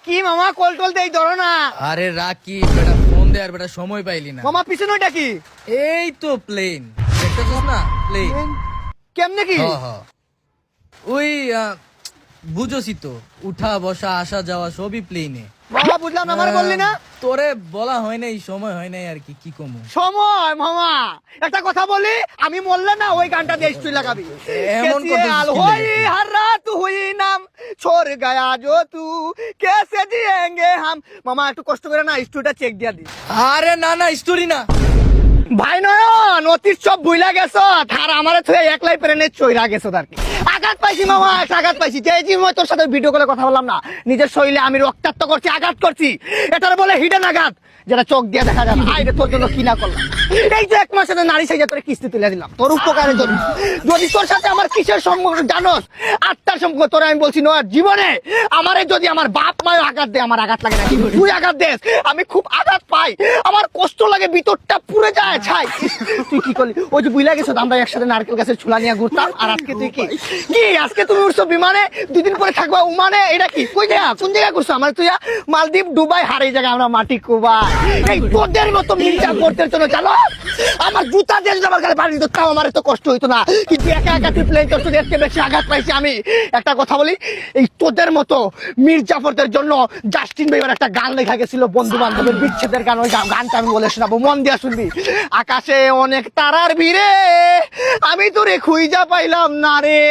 কি মামা কল টল দেই ধরো না। আরে রাকি বেটা ফোন দে আর বেটা সময় পাইলি না। মামা পিছনে ওইটা কি? এই তো প্লেন দেখতেছিস না প্লেন। কেমনে কি? ওই বুঝোসি তো উঠা বসা আসা যাওয়া সবই প্লেনে। মামা বুঝলাম না, আমার বললি না। তোরে বলা হয় নাই, সময় হয় নাই আর কি কি কমু। সময় মামা একটা কথা বলি, আমি মরলে না ওই গানটা দিয়ে তুই লাগাবি। এমন कैसे করতেছিস हाल কি होई লেগে? हर रात हुई नाम छोड़ गया जो तू कैसे जिएंगे हम। মামা একটু কষ্ট করে না স্টুডিওটা চেক দিয়া দি। আরে না না স্টোরি না। ভাই নয়ন অতীত সব ভুইলা গেছো, আর আমারে থুয়ে একলাই প্রেনে চইরা গেছো আর কি। আঘাত পাইছি মামা, আঘাত পাইছি। যে জীবন তোর সাথে ভিডিও কলে কথা বললাম না, নিজের শরীরে আমি রক্তাক্ত করছি, আঘাত করছি। এটার বলে হিডেন আঘাত, যেটা চোখ দিয়ে দেখা যায় না। আইরে তোর জন্য কি না করলাম। এই যে এক মাসের নারী সাইজে তোর কিস্তি তুলে দিলাম তোর উপকারের জন্য। যদি তোর সাথে আমার কিসের সম্পর্ক জানোস, আত্মার সম্পর্ক, তোর আমি বলছি নয় জীবনে আমারে যদি আমার বাপ মায় আঘাত দেয় আমার আঘাত লাগে না, তুই আঘাত দেস আমি খুব আঘাত পাই, আমার কষ্ট লাগে, ভিতরটা পুড়ে যায় ছাই। তুই কি করলি? ওই যে বুইলা গেছো আমরা একসাথে নারকেল গাছের ছুলা নিয়ে ঘুরতাম, আর আজকে তুই কি কি আজকে তুমি উঠছো বিমানে, 2 দিন পরে থাকবা উমানে। এটা কি কই জায়গা, কোন জায়গা করছো? আমার তুই মালদ্বীপ দুবাই হারে জায়গা আমরা মাটি কুবা। এই তোদের মতো মিলটা করতে জন্য জানো আমার জুতা দিয়ে যদি আমার গালে বাড়ি দিত তাও আমার এত কষ্ট হইতো না, কিন্তু একা একা তুই প্লেন চড়ছো, এর বেশি আঘাত পাইছি আমি। একটা কথা বলি, এই তোদের মতো মির্জাফরদের জন্য জাস্টিন বিবার একটা গান লেখা গেছিল, বন্ধু বান্ধবের বিচ্ছেদের গান। ওই গানটা আমি বলে শোনাবো, মন দিয়া শুনবি। আকাশে অনেক তারার ভিড়ে আমি তোরে খুঁজা পাইলাম না রে।